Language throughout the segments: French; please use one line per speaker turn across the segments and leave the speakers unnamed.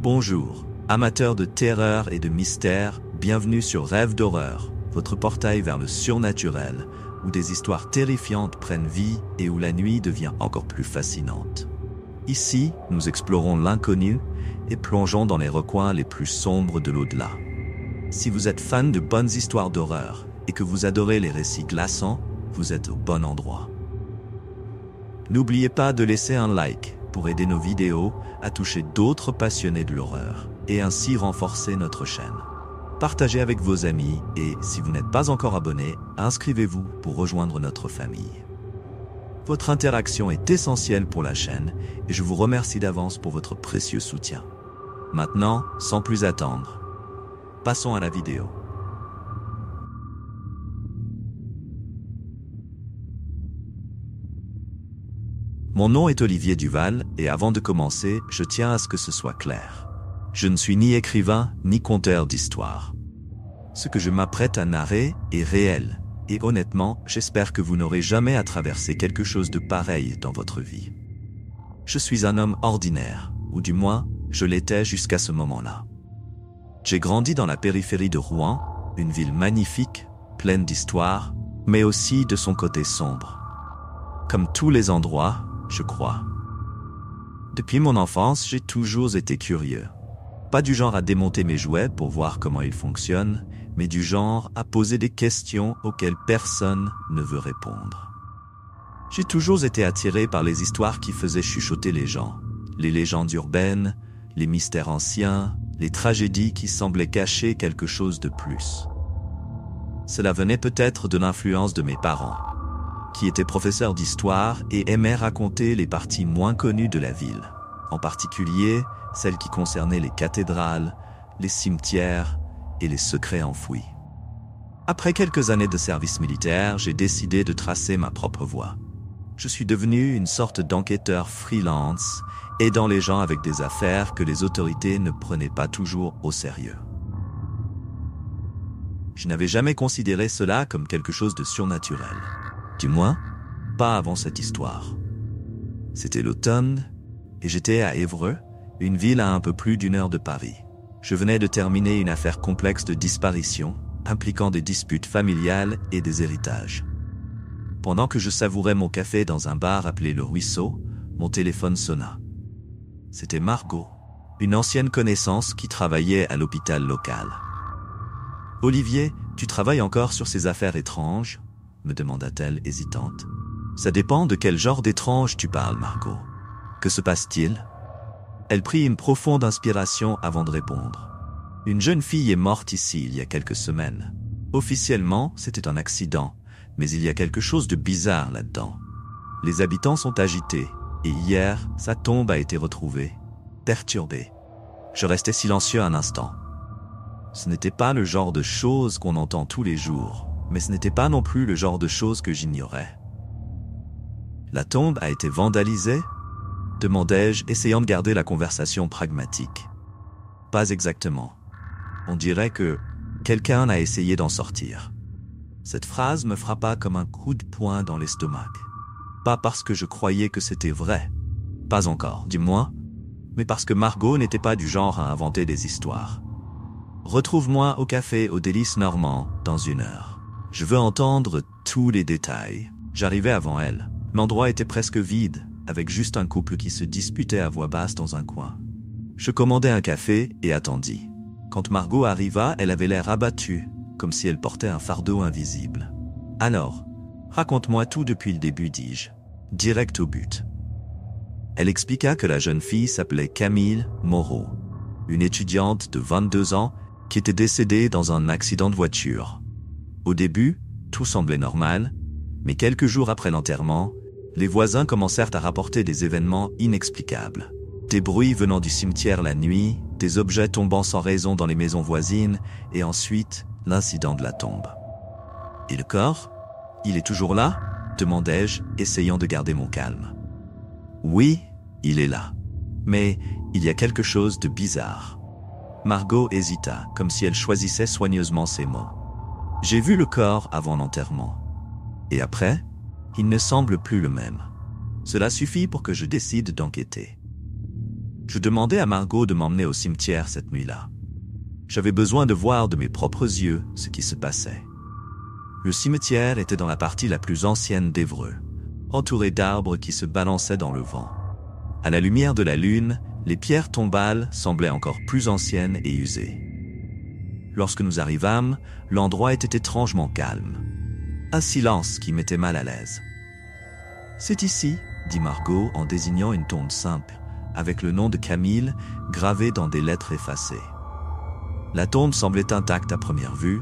Bonjour, amateurs de terreur et de mystère, bienvenue sur Rêve d'horreur, votre portail vers le surnaturel, où des histoires terrifiantes prennent vie et où la nuit devient encore plus fascinante. Ici, nous explorons l'inconnu et plongeons dans les recoins les plus sombres de l'au-delà. Si vous êtes fan de bonnes histoires d'horreur et que vous adorez les récits glaçants, vous êtes au bon endroit. N'oubliez pas de laisser un like pour aider nos vidéos à toucher d'autres passionnés de l'horreur et ainsi renforcer notre chaîne. Partagez avec vos amis et, si vous n'êtes pas encore abonné, inscrivez-vous pour rejoindre notre famille. Votre interaction est essentielle pour la chaîne et je vous remercie d'avance pour votre précieux soutien. Maintenant, sans plus attendre, passons à la vidéo. Mon nom est Olivier Duval et avant de commencer, je tiens à ce que ce soit clair. Je ne suis ni écrivain ni conteur d'histoires. Ce que je m'apprête à narrer est réel et honnêtement, j'espère que vous n'aurez jamais à traverser quelque chose de pareil dans votre vie. Je suis un homme ordinaire, ou du moins, je l'étais jusqu'à ce moment-là. J'ai grandi dans la périphérie de Rouen, une ville magnifique, pleine d'histoires, mais aussi de son côté sombre. Comme tous les endroits, je crois. Depuis mon enfance, j'ai toujours été curieux. Pas du genre à démonter mes jouets pour voir comment ils fonctionnent, mais du genre à poser des questions auxquelles personne ne veut répondre. J'ai toujours été attiré par les histoires qui faisaient chuchoter les gens, les légendes urbaines, les mystères anciens, les tragédies qui semblaient cacher quelque chose de plus. Cela venait peut-être de l'influence de mes parents, qui étaient professeurs d'histoire et aimaient raconter les parties moins connues de la ville, en particulier celles qui concernaient les cathédrales, les cimetières et les secrets enfouis. Après quelques années de service militaire, j'ai décidé de tracer ma propre voie. Je suis devenu une sorte d'enquêteur freelance, aidant les gens avec des affaires que les autorités ne prenaient pas toujours au sérieux. Je n'avais jamais considéré cela comme quelque chose de surnaturel. Du moins, pas avant cette histoire. C'était l'automne, et j'étais à Évreux, une ville à un peu plus d'1 heure de Paris. Je venais de terminer une affaire complexe de disparition, impliquant des disputes familiales et des héritages. Pendant que je savourais mon café dans un bar appelé Le Ruisseau, mon téléphone sonna. C'était Margot, une ancienne connaissance qui travaillait à l'hôpital local. « Olivier, tu travailles encore sur ces affaires étranges ?» me demanda-t-elle hésitante. « Ça dépend de quel genre d'étrange tu parles, Margot. Que se passe-t-il » Elle prit une profonde inspiration avant de répondre. « Une jeune fille est morte ici il y a quelques semaines. Officiellement, c'était un accident, mais il y a quelque chose de bizarre là-dedans. Les habitants sont agités, et hier, sa tombe a été retrouvée, perturbée. Je restais silencieux un instant. Ce n'était pas le genre de choses qu'on entend tous les jours, mais ce n'était pas non plus le genre de choses que j'ignorais. « La tombe a été vandalisée ?» demandai-je, essayant de garder la conversation pragmatique. « Pas exactement. On dirait que quelqu'un a essayé d'en sortir. » Cette phrase me frappa comme un coup de poing dans l'estomac. Pas parce que je croyais que c'était vrai, pas encore, du moins, mais parce que Margot n'était pas du genre à inventer des histoires. « Retrouve-moi au café au Délices Normand dans 1 heure. Je veux entendre tous les détails. » J'arrivais avant elle. L'endroit était presque vide, avec juste un couple qui se disputait à voix basse dans un coin. Je commandai un café et attendis. Quand Margot arriva, elle avait l'air abattue, comme si elle portait un fardeau invisible. « Alors, raconte-moi tout depuis le début, dis-je, direct au but. » Elle expliqua que la jeune fille s'appelait Camille Moreau, une étudiante de 22 ans qui était décédée dans un accident de voiture. Au début, tout semblait normal, mais quelques jours après l'enterrement, les voisins commencèrent à rapporter des événements inexplicables. Des bruits venant du cimetière la nuit, des objets tombant sans raison dans les maisons voisines, et ensuite, l'incident de la tombe. « Et le corps ? Il est toujours là ?» demandai-je, essayant de garder mon calme. « Oui, il est là. Mais il y a quelque chose de bizarre. » Margot hésita, comme si elle choisissait soigneusement ses mots. « J'ai vu le corps avant l'enterrement. Et après, il ne semble plus le même. Cela suffit pour que je décide d'enquêter. » Je demandai à Margot de m'emmener au cimetière cette nuit-là. J'avais besoin de voir de mes propres yeux ce qui se passait. Le cimetière était dans la partie la plus ancienne d'Évreux, entouré d'arbres qui se balançaient dans le vent. À la lumière de la lune, les pierres tombales semblaient encore plus anciennes et usées. Lorsque nous arrivâmes, l'endroit était étrangement calme. Un silence qui m'était mal à l'aise. « C'est ici », dit Margot en désignant une tombe simple, avec le nom de Camille gravé dans des lettres effacées. La tombe semblait intacte à première vue,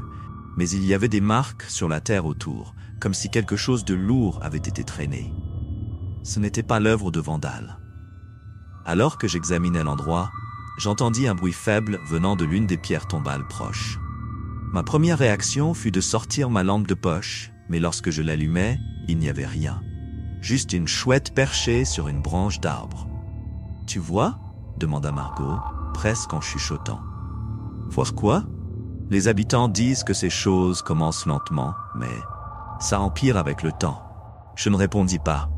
mais il y avait des marques sur la terre autour, comme si quelque chose de lourd avait été traîné. Ce n'était pas l'œuvre de vandales. Alors que j'examinais l'endroit, j'entendis un bruit faible venant de l'une des pierres tombales proches. Ma première réaction fut de sortir ma lampe de poche, mais lorsque je l'allumai, il n'y avait rien. Juste une chouette perchée sur une branche d'arbre. « Tu vois ?» demanda Margot, presque en chuchotant. « Voir quoi ?» Les habitants disent que ces choses commencent lentement, mais ça empire avec le temps. Je ne répondis pas.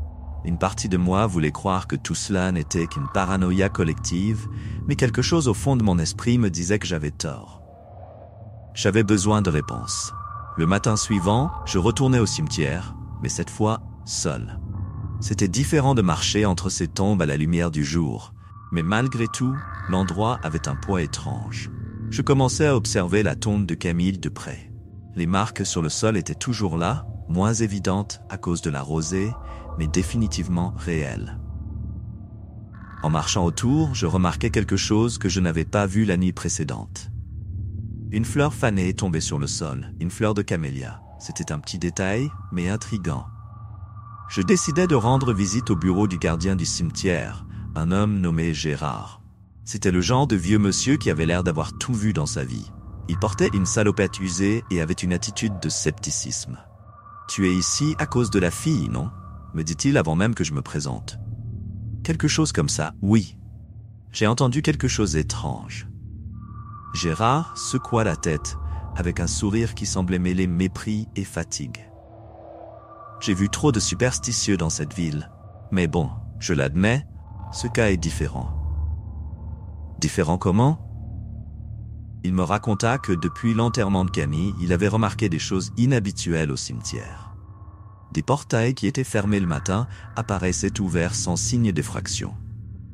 Une partie de moi voulait croire que tout cela n'était qu'une paranoïa collective, mais quelque chose au fond de mon esprit me disait que j'avais tort. J'avais besoin de réponses. Le matin suivant, je retournai au cimetière, mais cette fois, seul. C'était différent de marcher entre ces tombes à la lumière du jour, mais malgré tout, l'endroit avait un poids étrange. Je commençais à observer la tombe de Camille de près. Les marques sur le sol étaient toujours là, moins évidentes à cause de la rosée, mais définitivement réelles. En marchant autour, je remarquai quelque chose que je n'avais pas vu la nuit précédente. Une fleur fanée tombait sur le sol, une fleur de camélia. C'était un petit détail, mais intriguant. Je décidai de rendre visite au bureau du gardien du cimetière, un homme nommé Gérard. C'était le genre de vieux monsieur qui avait l'air d'avoir tout vu dans sa vie. Il portait une salopette usée et avait une attitude de scepticisme. « Tu es ici à cause de la fille, non ?» me dit-il avant même que je me présente. « Quelque chose comme ça, oui. J'ai entendu quelque chose d'étrange. » Gérard secoua la tête, avec un sourire qui semblait mêler mépris et fatigue. « J'ai vu trop de superstitieux dans cette ville. Mais bon, je l'admets, ce cas est différent. » Différent comment ? Il me raconta que depuis l'enterrement de Camille, il avait remarqué des choses inhabituelles au cimetière. Des portails qui étaient fermés le matin apparaissaient ouverts sans signe d'effraction.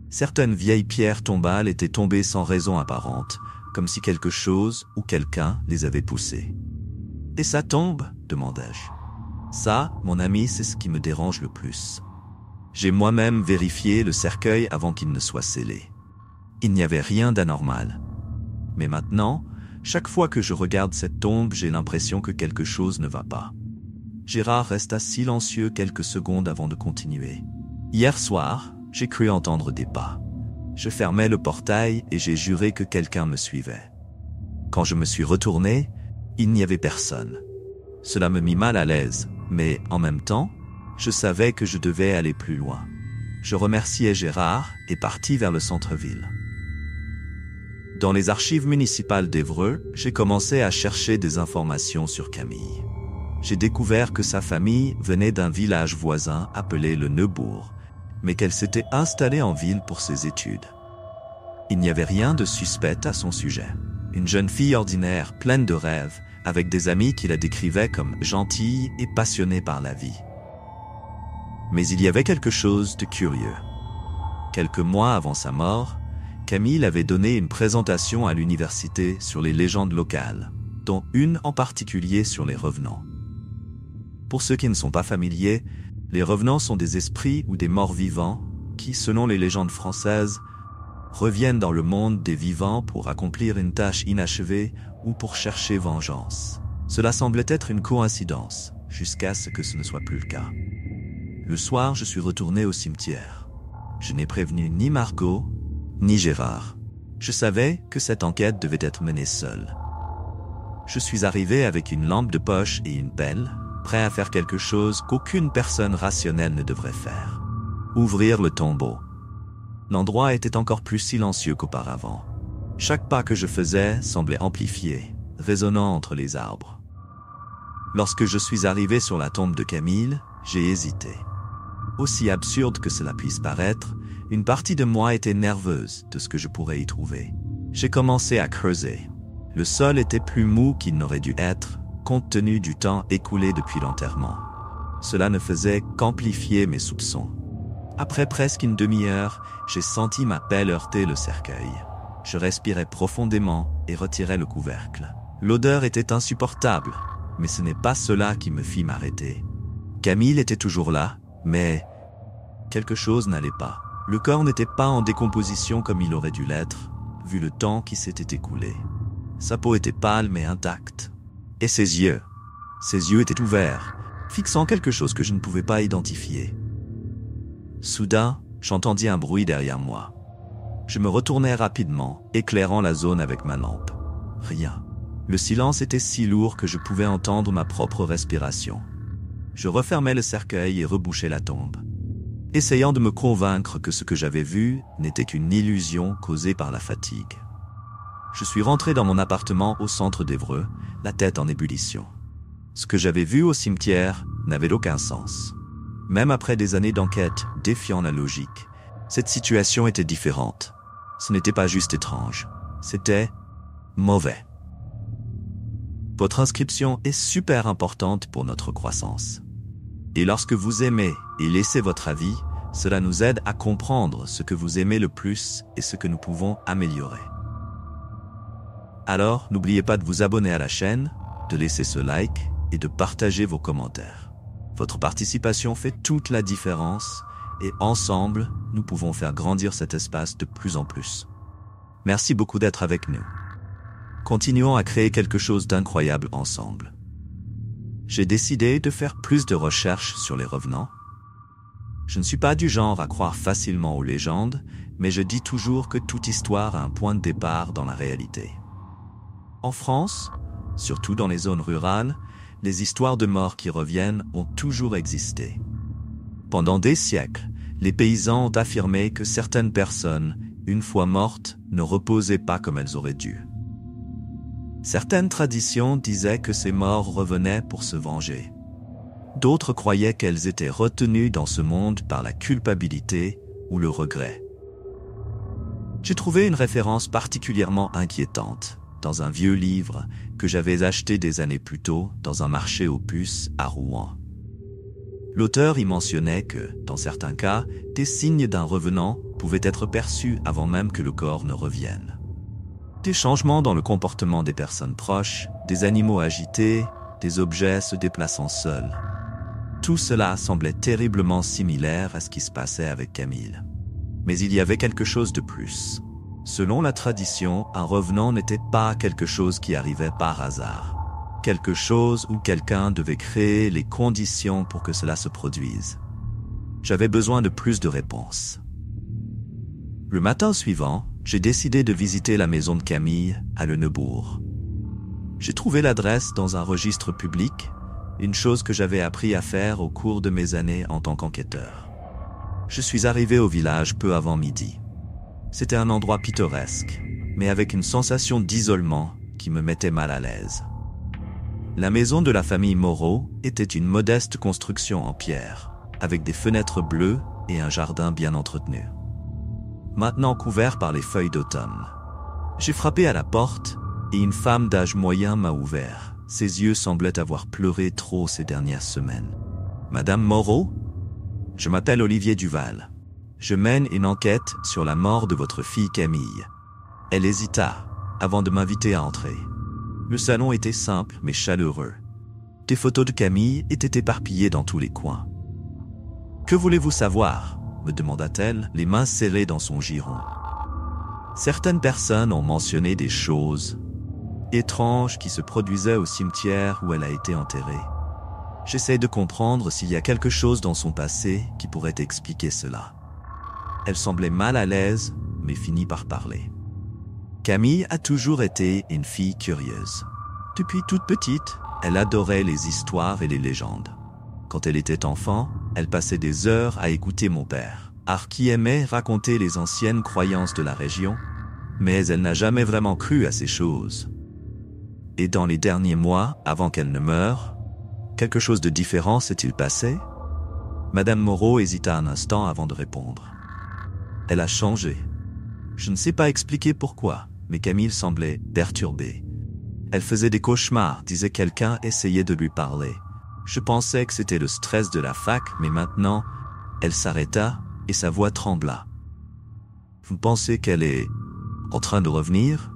Certaines vieilles pierres tombales étaient tombées sans raison apparente, comme si quelque chose ou quelqu'un les avait poussées. « Et ça tombe ?» demandai-je. « Ça, mon ami, c'est ce qui me dérange le plus. J'ai moi-même vérifié le cercueil avant qu'il ne soit scellé. Il n'y avait rien d'anormal. Mais maintenant, chaque fois que je regarde cette tombe, j'ai l'impression que quelque chose ne va pas. » Gérard resta silencieux quelques secondes avant de continuer. « Hier soir, j'ai cru entendre des pas. Je fermais le portail et j'ai juré que quelqu'un me suivait. Quand je me suis retourné, il n'y avait personne. Cela me mit mal à l'aise, mais en même temps, je savais que je devais aller plus loin. Je remerciai Gérard et partis vers le centre-ville. Dans les archives municipales d'Évreux, j'ai commencé à chercher des informations sur Camille. J'ai découvert que sa famille venait d'un village voisin appelé le Neubourg, mais qu'elle s'était installée en ville pour ses études. Il n'y avait rien de suspect à son sujet. Une jeune fille ordinaire, pleine de rêves, avec des amis qui la décrivaient comme gentille et passionnée par la vie. Mais il y avait quelque chose de curieux. Quelques mois avant sa mort, Camille avait donné une présentation à l'université sur les légendes locales, dont une en particulier sur les revenants. Pour ceux qui ne sont pas familiers, les revenants sont des esprits ou des morts vivants qui, selon les légendes françaises, reviennent dans le monde des vivants pour accomplir une tâche inachevée ou pour chercher vengeance. Cela semblait être une coïncidence, jusqu'à ce que ce ne soit plus le cas. Le soir, je suis retourné au cimetière. Je n'ai prévenu ni Margot, ni Gérard. Je savais que cette enquête devait être menée seule. Je suis arrivé avec une lampe de poche et une pelle, prêt à faire quelque chose qu'aucune personne rationnelle ne devrait faire. Ouvrir le tombeau. L'endroit était encore plus silencieux qu'auparavant. Chaque pas que je faisais semblait amplifié, résonnant entre les arbres. Lorsque je suis arrivé sur la tombe de Camille, j'ai hésité. Aussi absurde que cela puisse paraître, une partie de moi était nerveuse de ce que je pourrais y trouver. J'ai commencé à creuser. Le sol était plus mou qu'il n'aurait dû être, compte tenu du temps écoulé depuis l'enterrement. Cela ne faisait qu'amplifier mes soupçons. Après presque une demi-heure, j'ai senti ma pelle heurter le cercueil. Je respirais profondément et retirais le couvercle. L'odeur était insupportable, mais ce n'est pas cela qui me fit m'arrêter. Camille était toujours là, mais quelque chose n'allait pas. Le corps n'était pas en décomposition comme il aurait dû l'être, vu le temps qui s'était écoulé. Sa peau était pâle mais intacte. Et ses yeux étaient ouverts, fixant quelque chose que je ne pouvais pas identifier. Soudain, j'entendis un bruit derrière moi. Je me retournai rapidement, éclairant la zone avec ma lampe. Rien. Le silence était si lourd que je pouvais entendre ma propre respiration. Je refermai le cercueil et rebouchai la tombe, essayant de me convaincre que ce que j'avais vu n'était qu'une illusion causée par la fatigue. Je suis rentré dans mon appartement au centre d'Évreux, la tête en ébullition. Ce que j'avais vu au cimetière n'avait aucun sens. Même après des années d'enquête défiant la logique, cette situation était différente. Ce n'était pas juste étrange, c'était mauvais. Votre inscription est super importante pour notre croissance. Et lorsque vous aimez et laissez votre avis, cela nous aide à comprendre ce que vous aimez le plus et ce que nous pouvons améliorer. Alors, n'oubliez pas de vous abonner à la chaîne, de laisser ce like et de partager vos commentaires. Votre participation fait toute la différence et ensemble, nous pouvons faire grandir cet espace de plus en plus. Merci beaucoup d'être avec nous. Continuons à créer quelque chose d'incroyable ensemble. J'ai décidé de faire plus de recherches sur les revenants. Je ne suis pas du genre à croire facilement aux légendes, mais je dis toujours que toute histoire a un point de départ dans la réalité. En France, surtout dans les zones rurales, les histoires de morts qui reviennent ont toujours existé. Pendant des siècles, les paysans ont affirmé que certaines personnes, une fois mortes, ne reposaient pas comme elles auraient dû. Certaines traditions disaient que ces morts revenaient pour se venger. D'autres croyaient qu'elles étaient retenues dans ce monde par la culpabilité ou le regret. J'ai trouvé une référence particulièrement inquiétante dans un vieux livre que j'avais acheté des années plus tôt dans un marché aux puces à Rouen. L'auteur y mentionnait que, dans certains cas, des signes d'un revenant pouvaient être perçus avant même que le corps ne revienne. Des changements dans le comportement des personnes proches, des animaux agités, des objets se déplaçant seuls. Tout cela semblait terriblement similaire à ce qui se passait avec Camille. Mais il y avait quelque chose de plus. Selon la tradition, un revenant n'était pas quelque chose qui arrivait par hasard. Quelque chose où quelqu'un devait créer les conditions pour que cela se produise. J'avais besoin de plus de réponses. Le matin suivant, j'ai décidé de visiter la maison de Camille à Le Neubourg. J'ai trouvé l'adresse dans un registre public, une chose que j'avais appris à faire au cours de mes années en tant qu'enquêteur. Je suis arrivé au village peu avant midi. C'était un endroit pittoresque, mais avec une sensation d'isolement qui me mettait mal à l'aise. La maison de la famille Moreau était une modeste construction en pierre, avec des fenêtres bleues et un jardin bien entretenu. Maintenant couvert par les feuilles d'automne. J'ai frappé à la porte et une femme d'âge moyen m'a ouvert. Ses yeux semblaient avoir pleuré trop ces dernières semaines. « Madame Moreau ? Je m'appelle Olivier Duval. Je mène une enquête sur la mort de votre fille Camille. » Elle hésita avant de m'inviter à entrer. Le salon était simple mais chaleureux. Des photos de Camille étaient éparpillées dans tous les coins. « Que voulez-vous savoir ?» me demanda-t-elle, les mains serrées dans son giron. Certaines personnes ont mentionné des choses étranges qui se produisaient au cimetière où elle a été enterrée. J'essaie de comprendre s'il y a quelque chose dans son passé qui pourrait expliquer cela. Elle semblait mal à l'aise, mais finit par parler. Camille a toujours été une fille curieuse. Depuis toute petite, elle adorait les histoires et les légendes. Quand elle était enfant, elle passait des heures à écouter mon père, qui aimait raconter les anciennes croyances de la région, mais elle n'a jamais vraiment cru à ces choses. Et dans les derniers mois, avant qu'elle ne meure, quelque chose de différent s'est-il passé ? Madame Moreau hésita un instant avant de répondre. Elle a changé. Je ne sais pas expliquer pourquoi, mais Camille semblait perturbée. Elle faisait des cauchemars, disait quelqu'un essayait de lui parler. Je pensais que c'était le stress de la fac, mais maintenant, elle s'arrêta et sa voix trembla. Vous pensez qu'elle est en train de revenir?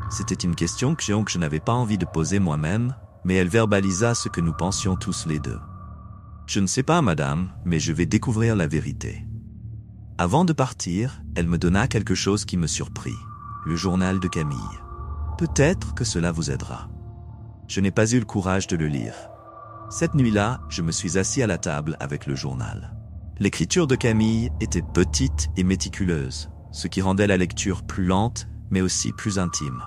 C'était une question que je n'avais pas envie de poser moi-même, mais elle verbalisa ce que nous pensions tous les deux. Je ne sais pas, madame, mais je vais découvrir la vérité. Avant de partir, elle me donna quelque chose qui me surprit. Le journal de Camille. Peut-être que cela vous aidera. Je n'ai pas eu le courage de le lire. Cette nuit-là, je me suis assis à la table avec le journal. L'écriture de Camille était petite et méticuleuse, ce qui rendait la lecture plus lente, mais aussi plus intime.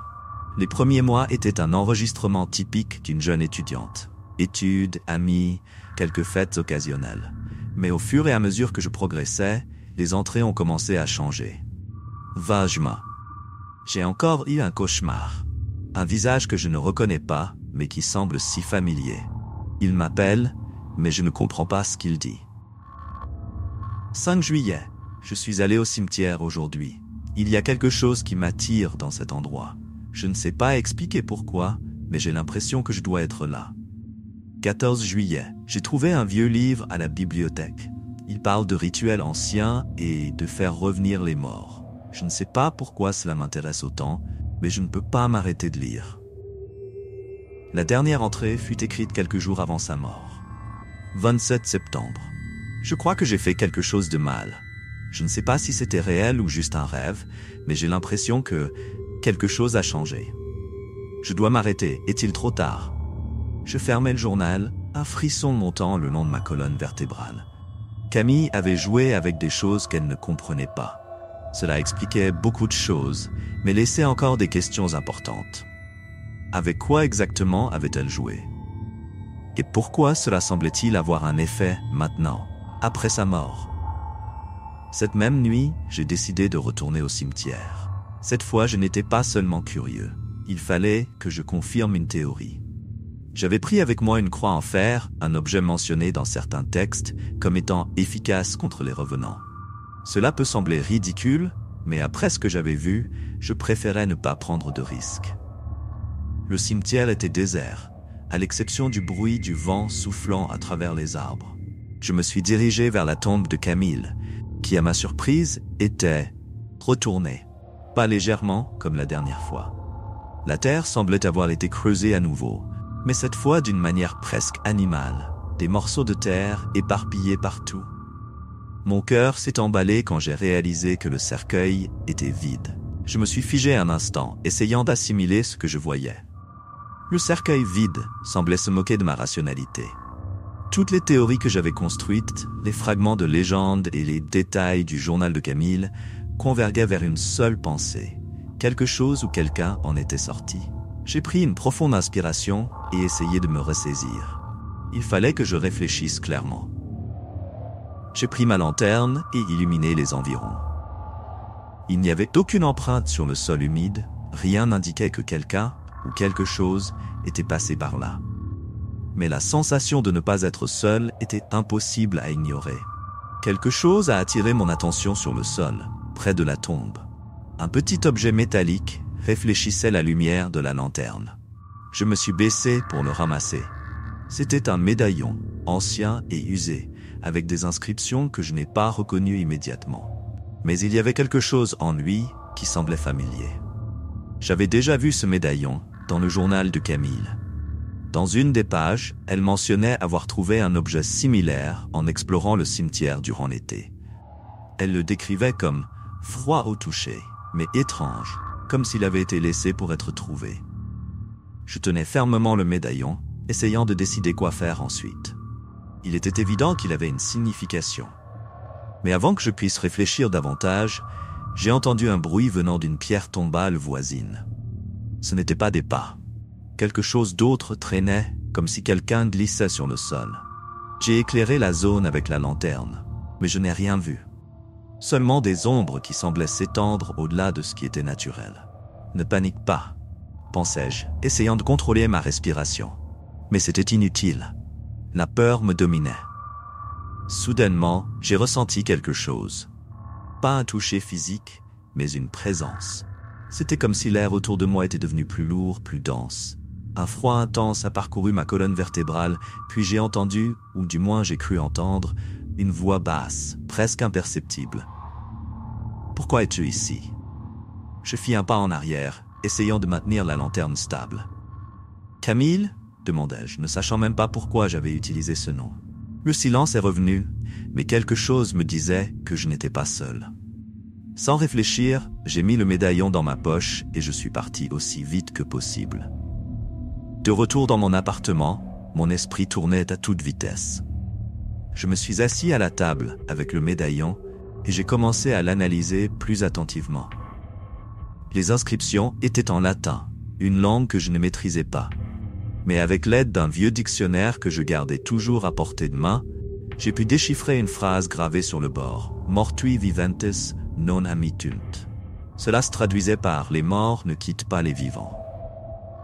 Les premiers mois étaient un enregistrement typique d'une jeune étudiante. Études, amis, quelques fêtes occasionnelles. Mais au fur et à mesure que je progressais, les entrées ont commencé à changer. Vagement. J'ai encore eu un cauchemar. Un visage que je ne reconnais pas, mais qui semble si familier. Il m'appelle, mais je ne comprends pas ce qu'il dit. 5 juillet. Je suis allé au cimetière aujourd'hui. Il y a quelque chose qui m'attire dans cet endroit. Je ne sais pas expliquer pourquoi, mais j'ai l'impression que je dois être là. 14 juillet. J'ai trouvé un vieux livre à la bibliothèque. Il parle de rituels anciens et de faire revenir les morts. Je ne sais pas pourquoi cela m'intéresse autant, mais je ne peux pas m'arrêter de lire. La dernière entrée fut écrite quelques jours avant sa mort. 27 septembre. Je crois que j'ai fait quelque chose de mal. Je ne sais pas si c'était réel ou juste un rêve, mais j'ai l'impression que quelque chose a changé. Je dois m'arrêter, est-il trop tard? Je fermais le journal, un frisson montant le long de ma colonne vertébrale. Camille avait joué avec des choses qu'elle ne comprenait pas. Cela expliquait beaucoup de choses, mais laissait encore des questions importantes. Avec quoi exactement avait-elle joué? Et pourquoi cela semblait-il avoir un effet maintenant, après sa mort? Cette même nuit, j'ai décidé de retourner au cimetière. Cette fois, je n'étais pas seulement curieux. Il fallait que je confirme une théorie. J'avais pris avec moi une croix en fer, un objet mentionné dans certains textes comme étant efficace contre les revenants. Cela peut sembler ridicule, mais après ce que j'avais vu, je préférais ne pas prendre de risques. Le cimetière était désert, à l'exception du bruit du vent soufflant à travers les arbres. Je me suis dirigé vers la tombe de Camille, qui à ma surprise était retournée, pas légèrement comme la dernière fois. La terre semblait avoir été creusée à nouveau, mais cette fois d'une manière presque animale, des morceaux de terre éparpillés partout. Mon cœur s'est emballé quand j'ai réalisé que le cercueil était vide. Je me suis figé un instant, essayant d'assimiler ce que je voyais. Le cercueil vide semblait se moquer de ma rationalité. Toutes les théories que j'avais construites, les fragments de légende et les détails du journal de Camille convergeaient vers une seule pensée. Quelque chose ou quelqu'un en était sorti. J'ai pris une profonde inspiration et essayé de me ressaisir. Il fallait que je réfléchisse clairement. J'ai pris ma lanterne et illuminé les environs. Il n'y avait aucune empreinte sur le sol humide, rien n'indiquait que quelqu'un ou quelque chose était passé par là. Mais la sensation de ne pas être seul était impossible à ignorer. Quelque chose a attiré mon attention sur le sol, près de la tombe. Un petit objet métallique réfléchissait la lumière de la lanterne. Je me suis baissé pour le ramasser. C'était un médaillon, ancien et usé, avec des inscriptions que je n'ai pas reconnues immédiatement. Mais il y avait quelque chose en lui qui semblait familier. J'avais déjà vu ce médaillon dans le journal de Camille. Dans une des pages, elle mentionnait avoir trouvé un objet similaire en explorant le cimetière durant l'été. Elle le décrivait comme froid au toucher, mais étrange, comme s'il avait été laissé pour être trouvé. Je tenais fermement le médaillon, essayant de décider quoi faire ensuite. Il était évident qu'il avait une signification. Mais avant que je puisse réfléchir davantage, j'ai entendu un bruit venant d'une pierre tombale voisine. Ce n'était pas des pas. Quelque chose d'autre traînait, comme si quelqu'un glissait sur le sol. J'ai éclairé la zone avec la lanterne, mais je n'ai rien vu. Seulement des ombres qui semblaient s'étendre au-delà de ce qui était naturel. Ne panique pas, pensais-je, essayant de contrôler ma respiration. Mais c'était inutile. La peur me dominait. Soudainement, j'ai ressenti quelque chose. Pas un toucher physique, mais une présence. C'était comme si l'air autour de moi était devenu plus lourd, plus dense. Un froid intense a parcouru ma colonne vertébrale, puis j'ai entendu, ou du moins j'ai cru entendre, une voix basse, presque imperceptible. « Pourquoi es-tu ici ?» Je fis un pas en arrière, essayant de maintenir la lanterne stable. « Camille ?» demandai-je, ne sachant même pas pourquoi j'avais utilisé ce nom. Le silence est revenu, mais quelque chose me disait que je n'étais pas seul. Sans réfléchir, j'ai mis le médaillon dans ma poche et je suis parti aussi vite que possible. De retour dans mon appartement, mon esprit tournait à toute vitesse. Je me suis assis à la table avec le médaillon et j'ai commencé à l'analyser plus attentivement. Les inscriptions étaient en latin, une langue que je ne maîtrisais pas. Mais avec l'aide d'un vieux dictionnaire que je gardais toujours à portée de main, j'ai pu déchiffrer une phrase gravée sur le bord. « Mortui viventis non amittunt ». Cela se traduisait par « Les morts ne quittent pas les vivants ».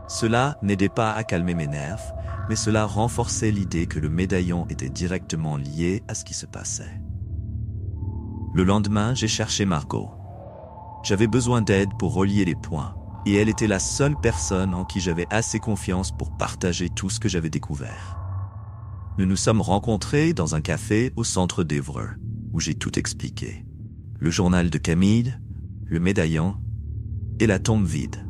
Cela n'aidait pas à calmer mes nerfs, mais cela renforçait l'idée que le médaillon était directement lié à ce qui se passait. Le lendemain, j'ai cherché Margot. J'avais besoin d'aide pour relier les points, et elle était la seule personne en qui j'avais assez confiance pour partager tout ce que j'avais découvert. Nous nous sommes rencontrés dans un café au centre d'Évreux, où j'ai tout expliqué. Le journal de Camille, le médaillon et la tombe vide.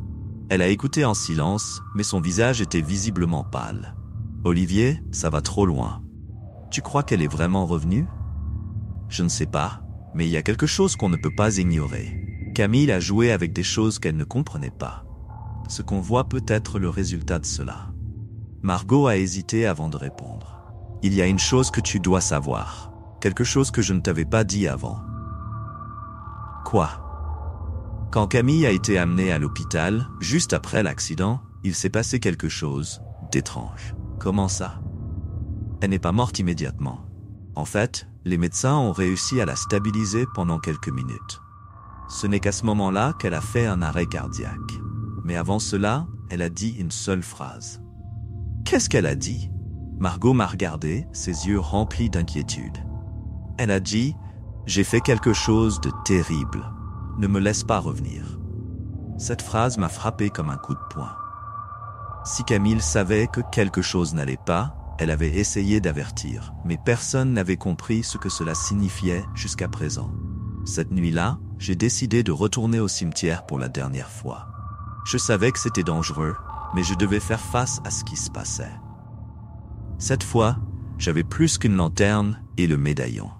Elle a écouté en silence, mais son visage était visiblement pâle. « Olivier, ça va trop loin. Tu crois qu'elle est vraiment revenue ? » Je ne sais pas, mais il y a quelque chose qu'on ne peut pas ignorer. Camille a joué avec des choses qu'elle ne comprenait pas. Ce qu'on voit peut être le résultat de cela. Margot a hésité avant de répondre. « Il y a une chose que tu dois savoir. Quelque chose que je ne t'avais pas dit avant. » « Quoi ? » Quand Camille a été amenée à l'hôpital, juste après l'accident, il s'est passé quelque chose d'étrange. Comment ça ? Elle n'est pas morte immédiatement. En fait, les médecins ont réussi à la stabiliser pendant quelques minutes. Ce n'est qu'à ce moment-là qu'elle a fait un arrêt cardiaque. Mais avant cela, elle a dit une seule phrase. Qu'est-ce qu'elle a dit ? Margot m'a regardé, ses yeux remplis d'inquiétude. Elle a dit « J'ai fait quelque chose de terrible. Ne me laisse pas revenir. » Cette phrase m'a frappé comme un coup de poing. Si Camille savait que quelque chose n'allait pas, elle avait essayé d'avertir, mais personne n'avait compris ce que cela signifiait jusqu'à présent. Cette nuit-là, j'ai décidé de retourner au cimetière pour la dernière fois. Je savais que c'était dangereux, mais je devais faire face à ce qui se passait. Cette fois, j'avais plus qu'une lanterne et le médaillon.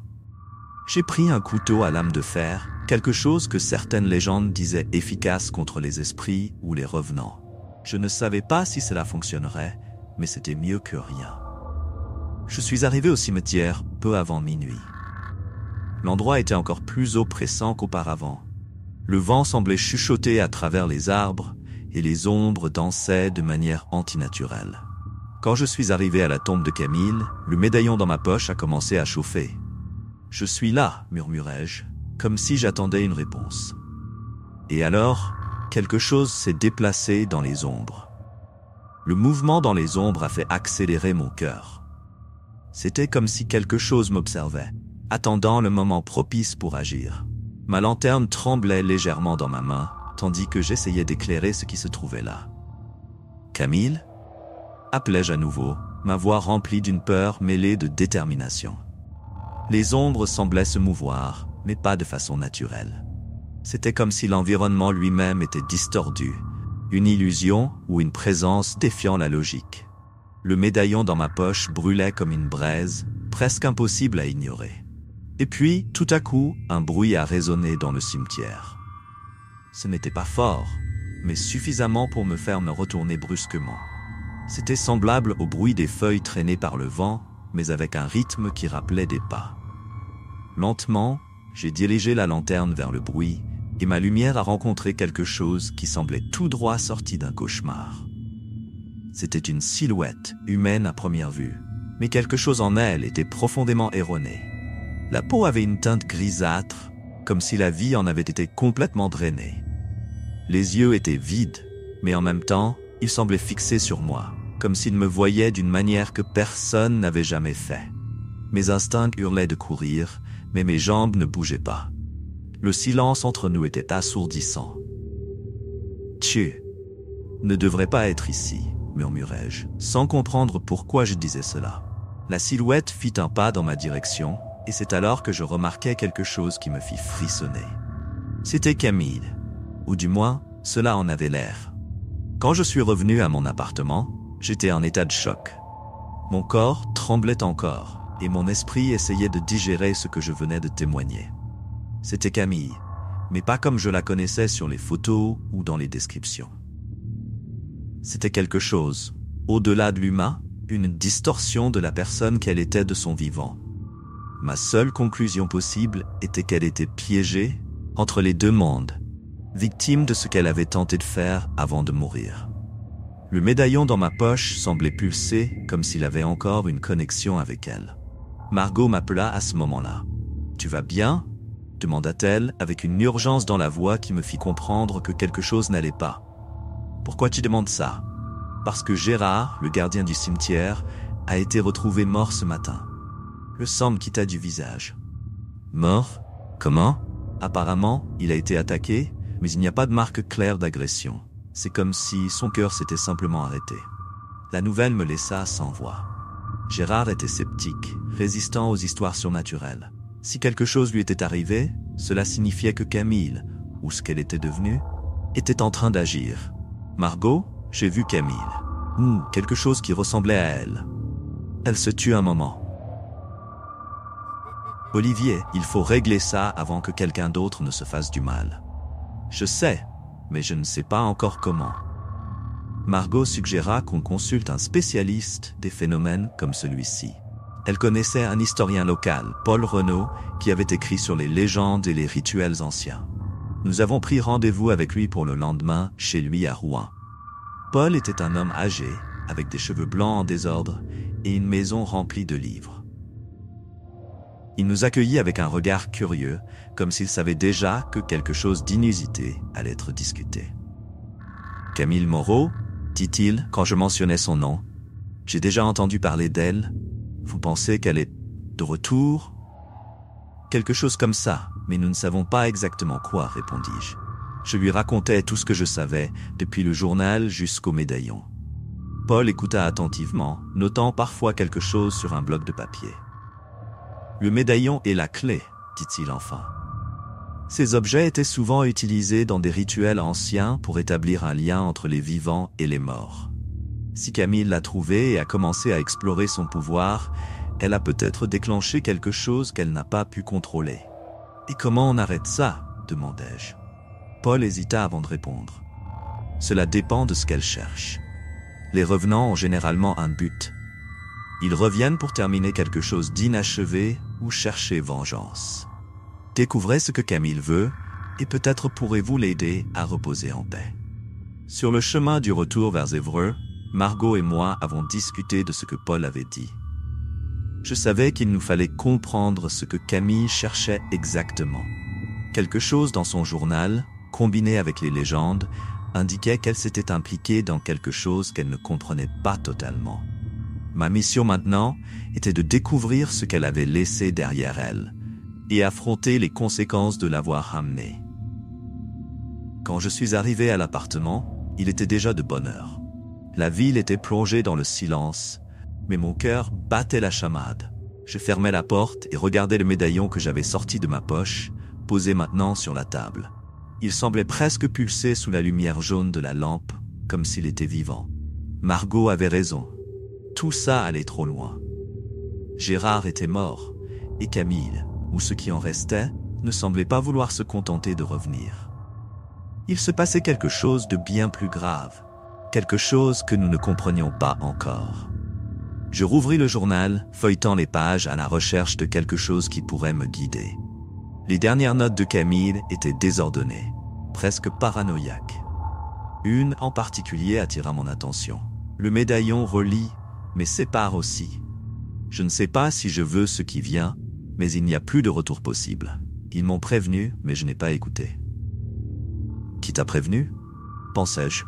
J'ai pris un couteau à lame de fer, quelque chose que certaines légendes disaient efficace contre les esprits ou les revenants. Je ne savais pas si cela fonctionnerait, mais c'était mieux que rien. Je suis arrivé au cimetière peu avant minuit. L'endroit était encore plus oppressant qu'auparavant. Le vent semblait chuchoter à travers les arbres et les ombres dansaient de manière antinaturelle. Quand je suis arrivé à la tombe de Camille, le médaillon dans ma poche a commencé à chauffer. « Je suis là », murmurai-je, comme si j'attendais une réponse. Et alors, quelque chose s'est déplacé dans les ombres. Le mouvement dans les ombres a fait accélérer mon cœur. C'était comme si quelque chose m'observait, attendant le moment propice pour agir. Ma lanterne tremblait légèrement dans ma main, tandis que j'essayais d'éclairer ce qui se trouvait là. « Camille ?» appelai-je à nouveau, ma voix remplie d'une peur mêlée de détermination. Les ombres semblaient se mouvoir, mais pas de façon naturelle. C'était comme si l'environnement lui-même était distordu, une illusion ou une présence défiant la logique. Le médaillon dans ma poche brûlait comme une braise, presque impossible à ignorer. Et puis, tout à coup, un bruit a résonné dans le cimetière. Ce n'était pas fort, mais suffisamment pour me faire me retourner brusquement. C'était semblable au bruit des feuilles traînées par le vent, mais avec un rythme qui rappelait des pas. Lentement, j'ai dirigé la lanterne vers le bruit, et ma lumière a rencontré quelque chose qui semblait tout droit sorti d'un cauchemar. C'était une silhouette humaine à première vue, mais quelque chose en elle était profondément erroné. La peau avait une teinte grisâtre, comme si la vie en avait été complètement drainée. Les yeux étaient vides, mais en même temps, ils semblaient fixés sur moi, comme s'ils me voyaient d'une manière que personne n'avait jamais fait. Mes instincts hurlaient de courir, mais mes jambes ne bougeaient pas. Le silence entre nous était assourdissant. « Tu ne devrais pas être ici », murmurai-je, sans comprendre pourquoi je disais cela. La silhouette fit un pas dans ma direction, et c'est alors que je remarquai quelque chose qui me fit frissonner. C'était Camille, ou du moins, cela en avait l'air. Quand je suis revenu à mon appartement, j'étais en état de choc. Mon corps tremblait encore, et mon esprit essayait de digérer ce que je venais de témoigner. C'était Camille, mais pas comme je la connaissais sur les photos ou dans les descriptions. C'était quelque chose, au-delà de l'humain, une distorsion de la personne qu'elle était de son vivant. Ma seule conclusion possible était qu'elle était piégée entre les deux mondes, victime de ce qu'elle avait tenté de faire avant de mourir. Le médaillon dans ma poche semblait pulser comme s'il avait encore une connexion avec elle. Margot m'appela à ce moment-là. « Tu vas bien ?» demanda-t-elle avec une urgence dans la voix qui me fit comprendre que quelque chose n'allait pas. « Pourquoi tu demandes ça ?»« Parce que Gérard, le gardien du cimetière, a été retrouvé mort ce matin. Le sang me quitta du visage. »« Mort ? Comment ? » ?»« Apparemment, il a été attaqué, mais il n'y a pas de marque claire d'agression. C'est comme si son cœur s'était simplement arrêté. » La nouvelle me laissa sans voix. Gérard était sceptique, résistant aux histoires surnaturelles. Si quelque chose lui était arrivé, cela signifiait que Camille, ou ce qu'elle était devenue, était en train d'agir. « Margot, j'ai vu Camille. Quelque chose qui ressemblait à elle. Elle se tut un moment. »« Olivier, il faut régler ça avant que quelqu'un d'autre ne se fasse du mal. »« Je sais, mais je ne sais pas encore comment. » Margot suggéra qu'on consulte un spécialiste des phénomènes comme celui-ci. Elle connaissait un historien local, Paul Renaud, qui avait écrit sur les légendes et les rituels anciens. Nous avons pris rendez-vous avec lui pour le lendemain, chez lui à Rouen. Paul était un homme âgé, avec des cheveux blancs en désordre et une maison remplie de livres. Il nous accueillit avec un regard curieux, comme s'il savait déjà que quelque chose d'inusité allait être discuté. « Camille Moreau ?» dit-il quand je mentionnais son nom. « J'ai déjà entendu parler d'elle. Vous pensez qu'elle est de retour ?» Quelque chose comme ça, mais nous ne savons pas exactement quoi, répondis-je. Je lui racontais tout ce que je savais, depuis le journal jusqu'au médaillon. Paul écouta attentivement, notant parfois quelque chose sur un bloc de papier. « Le médaillon est la clé, dit-il enfin. Ces objets étaient souvent utilisés dans des rituels anciens pour établir un lien entre les vivants et les morts. Si Camille l'a trouvé et a commencé à explorer son pouvoir, elle a peut-être déclenché quelque chose qu'elle n'a pas pu contrôler. « Et comment on arrête ça ?» demandai-je. Paul hésita avant de répondre. « Cela dépend de ce qu'elle cherche. Les revenants ont généralement un but. Ils reviennent pour terminer quelque chose d'inachevé ou chercher vengeance. Découvrez ce que Camille veut et peut-être pourrez-vous l'aider à reposer en paix. » Sur le chemin du retour vers Évreux, Margot et moi avons discuté de ce que Paul avait dit. Je savais qu'il nous fallait comprendre ce que Camille cherchait exactement. Quelque chose dans son journal, combiné avec les légendes, indiquait qu'elle s'était impliquée dans quelque chose qu'elle ne comprenait pas totalement. Ma mission maintenant était de découvrir ce qu'elle avait laissé derrière elle et affronter les conséquences de l'avoir ramenée. Quand je suis arrivé à l'appartement, il était déjà de bonne heure. La ville était plongée dans le silence, mais mon cœur battait la chamade. Je fermais la porte et regardais le médaillon que j'avais sorti de ma poche, posé maintenant sur la table. Il semblait presque pulser sous la lumière jaune de la lampe, comme s'il était vivant. Margot avait raison. Tout ça allait trop loin. Gérard était mort, et Camille, ou ce qui en restait, ne semblait pas vouloir se contenter de revenir. Il se passait quelque chose de bien plus grave, quelque chose que nous ne comprenions pas encore. Je rouvris le journal, feuilletant les pages à la recherche de quelque chose qui pourrait me guider. Les dernières notes de Camille étaient désordonnées, presque paranoïaques. Une en particulier attira mon attention. Le médaillon relie, mais sépare aussi. Je ne sais pas si je veux ce qui vient, mais il n'y a plus de retour possible. Ils m'ont prévenu, mais je n'ai pas écouté. Qui t'a prévenu ? Pensais-je.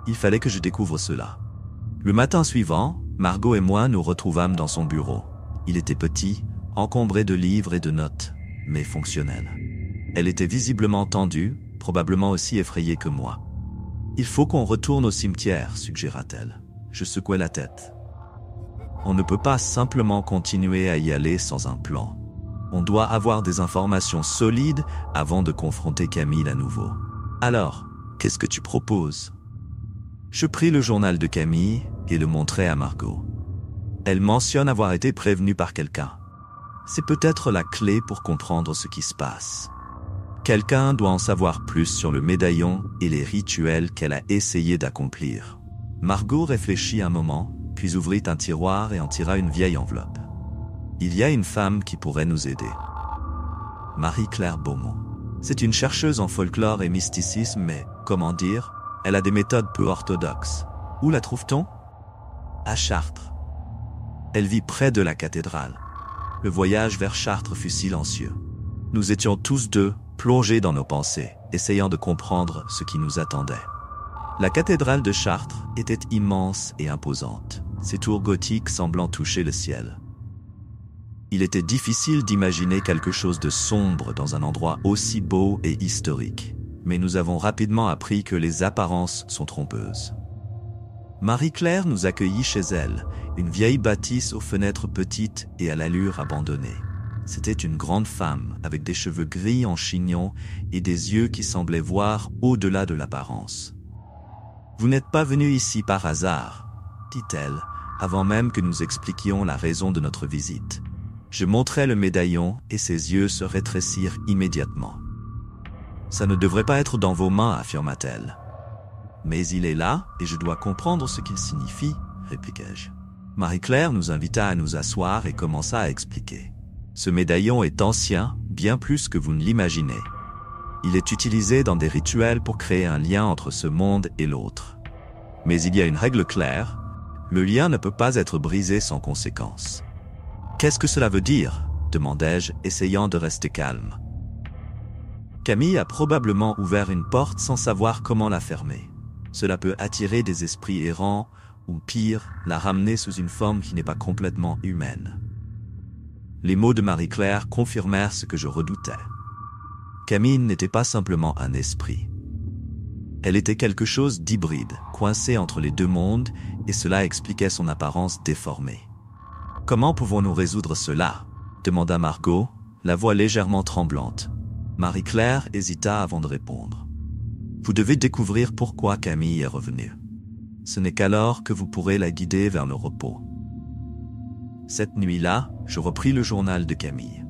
Il fallait que je découvre cela. Le matin suivant, Margot et moi nous retrouvâmes dans son bureau. Il était petit, encombré de livres et de notes, mais fonctionnel. Elle était visiblement tendue, probablement aussi effrayée que moi. « Il faut qu'on retourne au cimetière », suggéra-t-elle. Je secouai la tête. On ne peut pas simplement continuer à y aller sans un plan. On doit avoir des informations solides avant de confronter Camille à nouveau. Alors, qu'est-ce que tu proposes? Je pris le journal de Camille et le montrai à Margot. Elle mentionne avoir été prévenue par quelqu'un. C'est peut-être la clé pour comprendre ce qui se passe. Quelqu'un doit en savoir plus sur le médaillon et les rituels qu'elle a essayé d'accomplir. Margot réfléchit un moment, puis ouvrit un tiroir et en tira une vieille enveloppe. Il y a une femme qui pourrait nous aider. Marie-Claire Beaumont. C'est une chercheuse en folklore et mysticisme, mais, comment dire, elle a des méthodes peu orthodoxes. Où la trouve-t-on? À Chartres. Elle vit près de la cathédrale. Le voyage vers Chartres fut silencieux. Nous étions tous deux, plongés dans nos pensées, essayant de comprendre ce qui nous attendait. La cathédrale de Chartres était immense et imposante, ses tours gothiques semblant toucher le ciel. Il était difficile d'imaginer quelque chose de sombre dans un endroit aussi beau et historique, mais nous avons rapidement appris que les apparences sont trompeuses. Marie-Claire nous accueillit chez elle, une vieille bâtisse aux fenêtres petites et à l'allure abandonnée. C'était une grande femme, avec des cheveux gris en chignon et des yeux qui semblaient voir au-delà de l'apparence. « Vous n'êtes pas venu ici par hasard », dit-elle, avant même que nous expliquions la raison de notre visite. Je montrai le médaillon et ses yeux se rétrécirent immédiatement. « Ça ne devrait pas être dans vos mains », affirma-t-elle. « Mais il est là et je dois comprendre ce qu'il signifie », répliquai-je. Marie-Claire nous invita à nous asseoir et commença à expliquer. Ce médaillon est ancien, bien plus que vous ne l'imaginez. Il est utilisé dans des rituels pour créer un lien entre ce monde et l'autre. Mais il y a une règle claire, le lien ne peut pas être brisé sans conséquence. « Qu'est-ce que cela veut dire ?» demandai-je, essayant de rester calme. Camille a probablement ouvert une porte sans savoir comment la fermer. Cela peut attirer des esprits errants, ou pire, la ramener sous une forme qui n'est pas complètement humaine. Les mots de Marie-Claire confirmèrent ce que je redoutais. Camille n'était pas simplement un esprit. Elle était quelque chose d'hybride, coincé entre les deux mondes, et cela expliquait son apparence déformée. « Comment pouvons-nous résoudre cela ?» demanda Margot, la voix légèrement tremblante. Marie-Claire hésita avant de répondre. « Vous devez découvrir pourquoi Camille est revenue. Ce n'est qu'alors que vous pourrez la guider vers le repos. » Cette nuit-là, je repris le journal de Camille.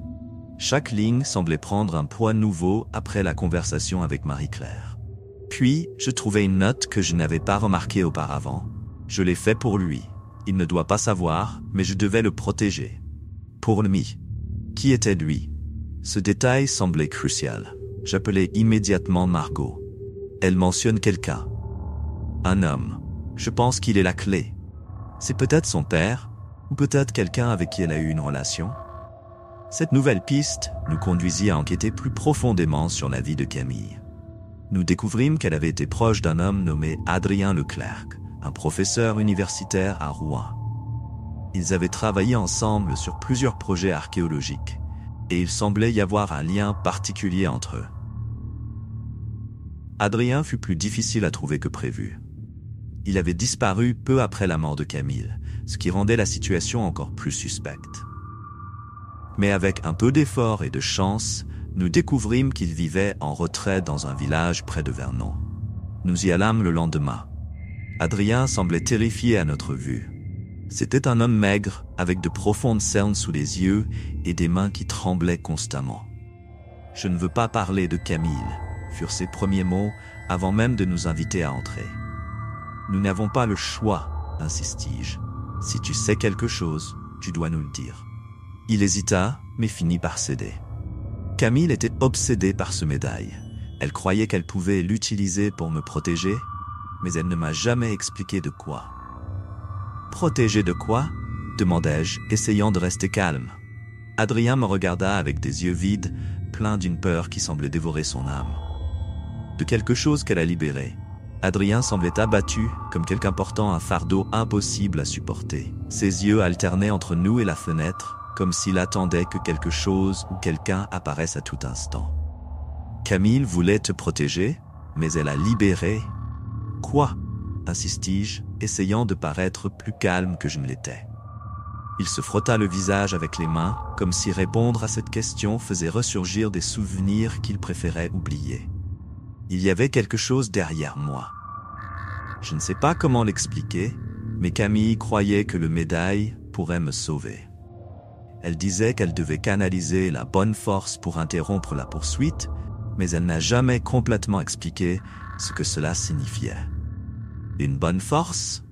Chaque ligne semblait prendre un poids nouveau après la conversation avec Marie-Claire. Puis, je trouvai une note que je n'avais pas remarquée auparavant. Je l'ai fait pour lui. Il ne doit pas savoir, mais je devais le protéger. Pour lui. Qui était lui? Ce détail semblait crucial. J'appelai immédiatement Margot. Elle mentionne quelqu'un. Un homme. Je pense qu'il est la clé. C'est peut-être son père, ou peut-être quelqu'un avec qui elle a eu une relation. Cette nouvelle piste nous conduisit à enquêter plus profondément sur la vie de Camille. Nous découvrîmes qu'elle avait été proche d'un homme nommé Adrien Leclerc, un professeur universitaire à Rouen. Ils avaient travaillé ensemble sur plusieurs projets archéologiques, et il semblait y avoir un lien particulier entre eux. Adrien fut plus difficile à trouver que prévu. Il avait disparu peu après la mort de Camille, ce qui rendait la situation encore plus suspecte. Mais avec un peu d'effort et de chance, nous découvrîmes qu'il vivait en retrait dans un village près de Vernon. Nous y allâmes le lendemain. Adrien semblait terrifié à notre vue. C'était un homme maigre, avec de profondes cernes sous les yeux et des mains qui tremblaient constamment. « Je ne veux pas parler de Camille », furent ses premiers mots avant même de nous inviter à entrer. « Nous n'avons pas le choix », insistis-je. « Si tu sais quelque chose, tu dois nous le dire. » Il hésita, mais finit par céder. Camille était obsédée par ce médaille. Elle croyait qu'elle pouvait l'utiliser pour me protéger, mais elle ne m'a jamais expliqué de quoi. « Protéger de quoi ?» demandai-je, essayant de rester calme. Adrien me regarda avec des yeux vides, pleins d'une peur qui semblait dévorer son âme. De quelque chose qu'elle a libéré. Adrien semblait abattu, comme quelqu'un portant un fardeau impossible à supporter. Ses yeux alternaient entre nous et la fenêtre, comme s'il attendait que quelque chose ou quelqu'un apparaisse à tout instant. Camille voulait te protéger, mais elle a libéré. Quoi ? Insistis-je, essayant de paraître plus calme que je ne l'étais. Il se frotta le visage avec les mains, comme si répondre à cette question faisait ressurgir des souvenirs qu'il préférait oublier. Il y avait quelque chose derrière moi. Je ne sais pas comment l'expliquer, mais Camille croyait que le médaille pourrait me sauver. Elle disait qu'elle devait canaliser la bonne force pour interrompre la poursuite, mais elle n'a jamais complètement expliqué ce que cela signifiait. Une bonne force ?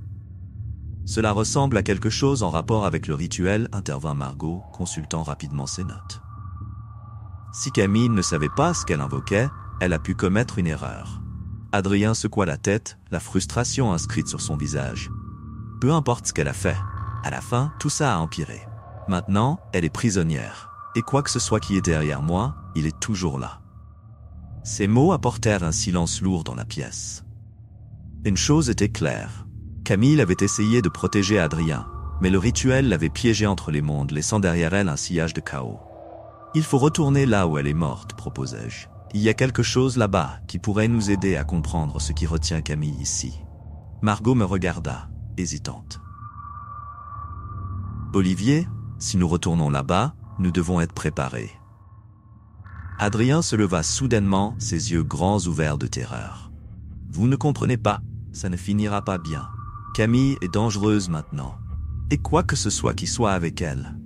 Cela ressemble à quelque chose en rapport avec le rituel, intervint Margot, consultant rapidement ses notes. Si Camille ne savait pas ce qu'elle invoquait, elle a pu commettre une erreur. Adrien secoua la tête, la frustration inscrite sur son visage. Peu importe ce qu'elle a fait, à la fin, tout ça a empiré. Maintenant, elle est prisonnière. Et quoi que ce soit qui est derrière moi, il est toujours là. Ces mots apportèrent un silence lourd dans la pièce. Une chose était claire. Camille avait essayé de protéger Adrien, mais le rituel l'avait piégée entre les mondes, laissant derrière elle un sillage de chaos. « Il faut retourner là où elle est morte », proposai-je. « Il y a quelque chose là-bas qui pourrait nous aider à comprendre ce qui retient Camille ici. » Margot me regarda, hésitante. « Olivier, si nous retournons là-bas, nous devons être préparés. » Adrien se leva soudainement, ses yeux grands ouverts de terreur. « Vous ne comprenez pas, ça ne finira pas bien. Camille est dangereuse maintenant. Et quoi que ce soit qui soit avec elle. »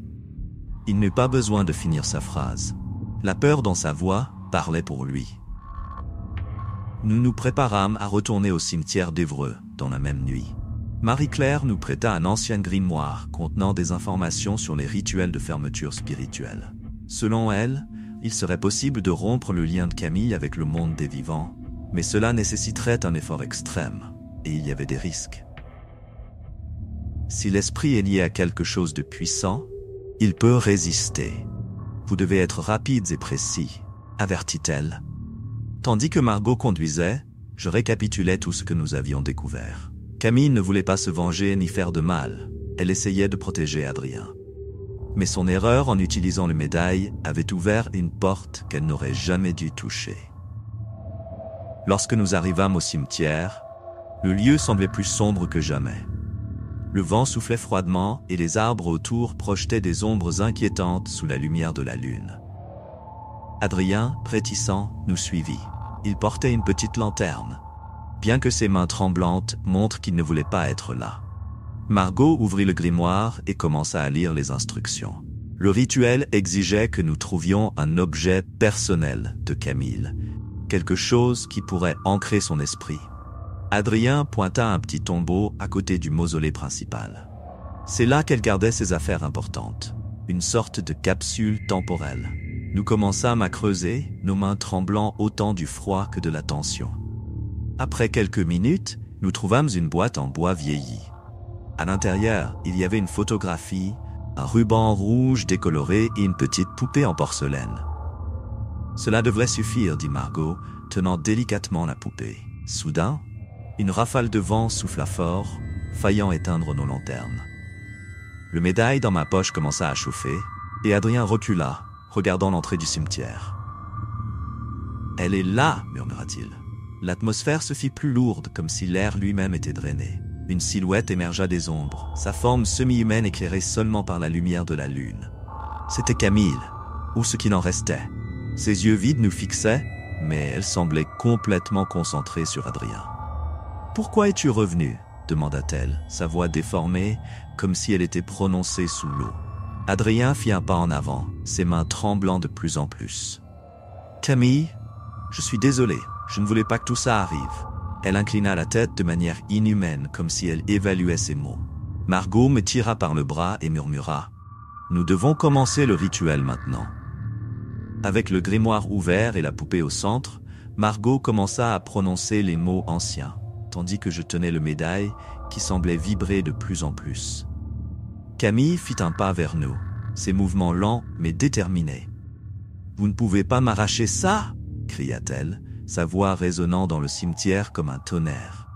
Il n'eut pas besoin de finir sa phrase. La peur dans sa voix parlait pour lui. Nous nous préparâmes à retourner au cimetière d'Évreux dans la même nuit. Marie-Claire nous prêta un ancien grimoire contenant des informations sur les rituels de fermeture spirituelle. Selon elle, il serait possible de rompre le lien de Camille avec le monde des vivants, mais cela nécessiterait un effort extrême, et il y avait des risques. Si l'esprit est lié à quelque chose de puissant, il peut résister. Vous devez être rapides et précis, avertit-elle. Tandis que Margot conduisait, je récapitulais tout ce que nous avions découvert. Camille ne voulait pas se venger ni faire de mal. Elle essayait de protéger Adrien. Mais son erreur en utilisant le médaille avait ouvert une porte qu'elle n'aurait jamais dû toucher. Lorsque nous arrivâmes au cimetière, le lieu semblait plus sombre que jamais. Le vent soufflait froidement et les arbres autour projetaient des ombres inquiétantes sous la lumière de la lune. Adrien, réticent, nous suivit. Il portait une petite lanterne, bien que ses mains tremblantes montrent qu'il ne voulait pas être là. Margot ouvrit le grimoire et commença à lire les instructions. Le rituel exigeait que nous trouvions un objet personnel de Camille, quelque chose qui pourrait ancrer son esprit. Adrien pointa un petit tombeau à côté du mausolée principal. C'est là qu'elle gardait ses affaires importantes, une sorte de capsule temporelle. Nous commençâmes à creuser, nos mains tremblant autant du froid que de la tension. Après quelques minutes, nous trouvâmes une boîte en bois vieilli. À l'intérieur, il y avait une photographie, un ruban rouge décoloré et une petite poupée en porcelaine. « Cela devrait suffire, dit Margot, tenant délicatement la poupée. Soudain, une rafale de vent souffla fort, faillant éteindre nos lanternes. Le médaille dans ma poche commença à chauffer, et Adrien recula, regardant l'entrée du cimetière. « Elle est là !» murmura-t-il. L'atmosphère se fit plus lourde, comme si l'air lui-même était drainé. Une silhouette émergea des ombres, sa forme semi-humaine éclairée seulement par la lumière de la lune. C'était Camille, ou ce qu'il en restait. Ses yeux vides nous fixaient, mais elle semblait complètement concentrée sur Adrien. « Pourquoi es-tu revenu ?» demanda-t-elle, sa voix déformée, comme si elle était prononcée sous l'eau. Adrien fit un pas en avant, ses mains tremblant de plus en plus. « Camille, je suis désolé, je ne voulais pas que tout ça arrive. » Elle inclina la tête de manière inhumaine, comme si elle évaluait ses mots. Margot me tira par le bras et murmura « Nous devons commencer le rituel maintenant. » Avec le grimoire ouvert et la poupée au centre, Margot commença à prononcer les mots anciens, tandis que je tenais le médaille qui semblait vibrer de plus en plus. Camille fit un pas vers nous, ses mouvements lents mais déterminés. « Vous ne pouvez pas m'arracher ça !» cria-t-elle, sa voix résonnant dans le cimetière comme un tonnerre.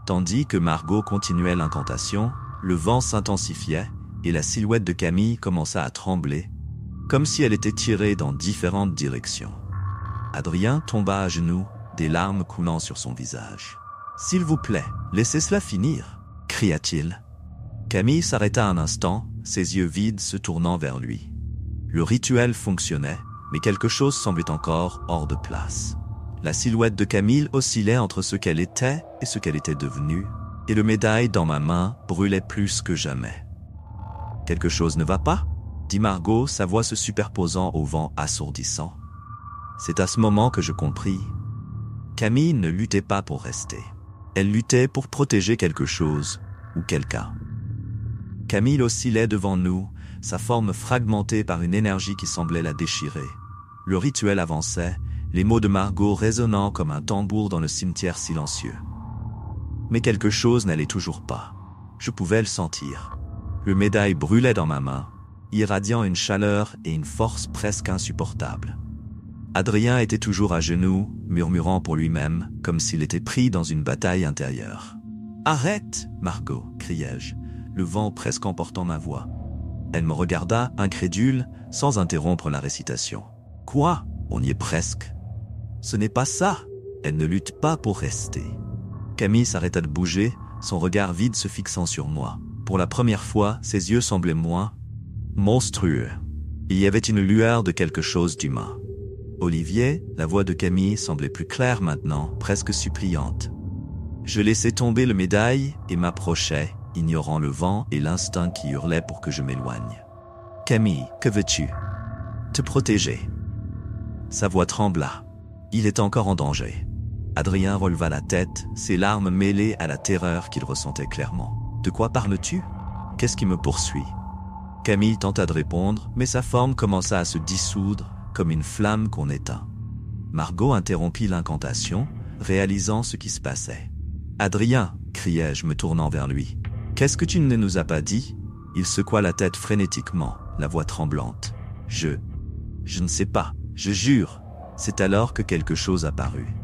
Tandis que Margot continuait l'incantation, le vent s'intensifiait et la silhouette de Camille commença à trembler, comme si elle était tirée dans différentes directions. Adrien tomba à genoux, des larmes coulant sur son visage. « S'il vous plaît, laissez cela finir !» cria-t-il. Camille s'arrêta un instant, ses yeux vides se tournant vers lui. Le rituel fonctionnait, mais quelque chose semblait encore hors de place. La silhouette de Camille oscillait entre ce qu'elle était et ce qu'elle était devenue, et le médaille dans ma main brûlait plus que jamais. « Quelque chose ne va pas ?» dit Margot, sa voix se superposant au vent assourdissant. C'est à ce moment que je compris. Camille ne luttait pas pour rester. Elle luttait pour protéger quelque chose ou quelqu'un. Camille oscillait devant nous, sa forme fragmentée par une énergie qui semblait la déchirer. Le rituel avançait, les mots de Margot résonnant comme un tambour dans le cimetière silencieux. Mais quelque chose n'allait toujours pas. Je pouvais le sentir. Le médaille brûlait dans ma main, irradiant une chaleur et une force presque insupportables. Adrien était toujours à genoux, murmurant pour lui-même, comme s'il était pris dans une bataille intérieure. « Arrête, Margot !» criai-je, le vent presque emportant ma voix. Elle me regarda, incrédule, sans interrompre la récitation. « Quoi ? On y est presque. »« Ce n'est pas ça. Elle ne lutte pas pour rester. » Camille s'arrêta de bouger, son regard vide se fixant sur moi. Pour la première fois, ses yeux semblaient moins monstrueux. Il y avait une lueur de quelque chose d'humain. Olivier, la voix de Camille semblait plus claire maintenant, presque suppliante. Je laissai tomber le médaille et m'approchai, ignorant le vent et l'instinct qui hurlait pour que je m'éloigne. « Camille, que veux-tu ? » »« Te protéger. » Sa voix trembla. Il est encore en danger. Adrien releva la tête, ses larmes mêlées à la terreur qu'il ressentait clairement. « De quoi parles-tu ? Qu'est-ce qui me poursuit ?» Camille tenta de répondre, mais sa forme commença à se dissoudre, comme une flamme qu'on éteint. Margot interrompit l'incantation, réalisant ce qui se passait. « Adrien !» criai-je, me tournant vers lui. « Qu'est-ce que tu ne nous as pas dit ?» Il secoua la tête frénétiquement, la voix tremblante. « Je ne sais pas, je jure !» C'est alors que quelque chose apparut.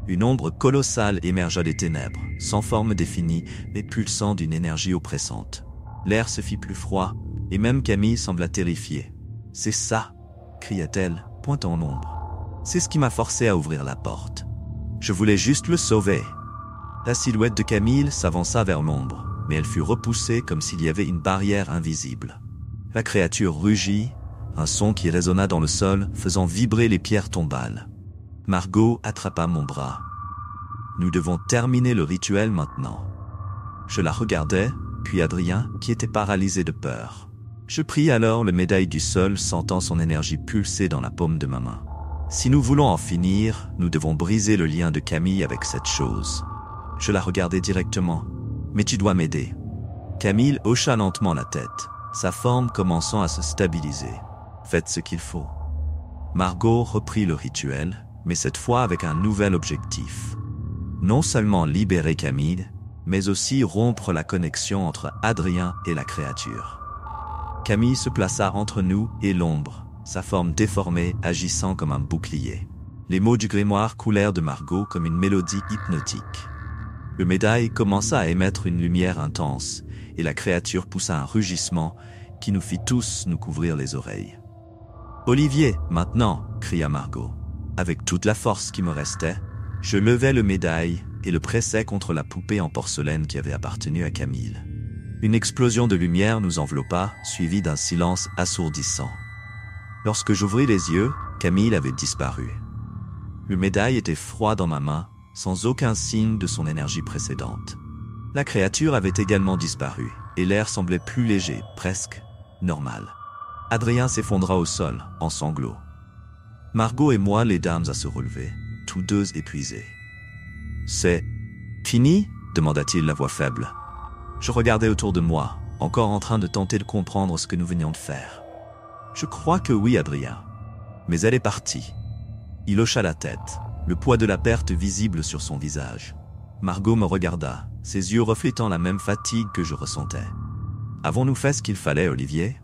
Une ombre colossale émergea des ténèbres, sans forme définie, mais pulsant d'une énergie oppressante. L'air se fit plus froid, et même Camille sembla terrifiée. « C'est ça !» cria-t-elle, pointant l'ombre. « C'est ce qui m'a forcé à ouvrir la porte. Je voulais juste le sauver. » La silhouette de Camille s'avança vers l'ombre, mais elle fut repoussée comme s'il y avait une barrière invisible. La créature rugit, un son qui résonna dans le sol, faisant vibrer les pierres tombales. Margot attrapa mon bras. « Nous devons terminer le rituel maintenant. » Je la regardais, puis Adrien, qui était paralysé de peur. Je pris alors le médaille du sol, sentant son énergie pulser dans la paume de ma main. Si nous voulons en finir, nous devons briser le lien de Camille avec cette chose. Je la regardais directement. « Mais tu dois m'aider. » Camille hocha lentement la tête, sa forme commençant à se stabiliser. « Faites ce qu'il faut. » Margot reprit le rituel, mais cette fois avec un nouvel objectif. Non seulement libérer Camille, mais aussi rompre la connexion entre Adrien et la créature. Camille se plaça entre nous et l'ombre, sa forme déformée agissant comme un bouclier. Les mots du grimoire coulèrent de Margot comme une mélodie hypnotique. Le médaille commença à émettre une lumière intense, et la créature poussa un rugissement qui nous fit tous nous couvrir les oreilles. « Olivier, maintenant !» cria Margot. Avec toute la force qui me restait, je levai le médaille et le pressai contre la poupée en porcelaine qui avait appartenu à Camille. Une explosion de lumière nous enveloppa, suivie d'un silence assourdissant. Lorsque j'ouvris les yeux, Camille avait disparu. Le médaille était froid dans ma main, sans aucun signe de son énergie précédente. La créature avait également disparu, et l'air semblait plus léger, presque normal. Adrien s'effondra au sol, en sanglots. Margot et moi l'aidâmes à se relever, tous deux épuisés. « C'est fini ?» demanda-t-il la voix faible. Je regardais autour de moi, encore en train de tenter de comprendre ce que nous venions de faire. « Je crois que oui, Adrien. Mais elle est partie. » Il hocha la tête, le poids de la perte visible sur son visage. Margot me regarda, ses yeux reflétant la même fatigue que je ressentais. « Avons-nous fait ce qu'il fallait, Olivier ?»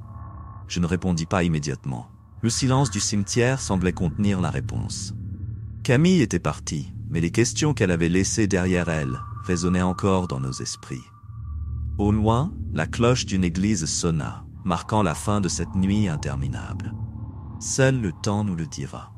Je ne répondis pas immédiatement. Le silence du cimetière semblait contenir la réponse. Camille était partie, mais les questions qu'elle avait laissées derrière elle résonnaient encore dans nos esprits. Au loin, la cloche d'une église sonna, marquant la fin de cette nuit interminable. Seul le temps nous le dira.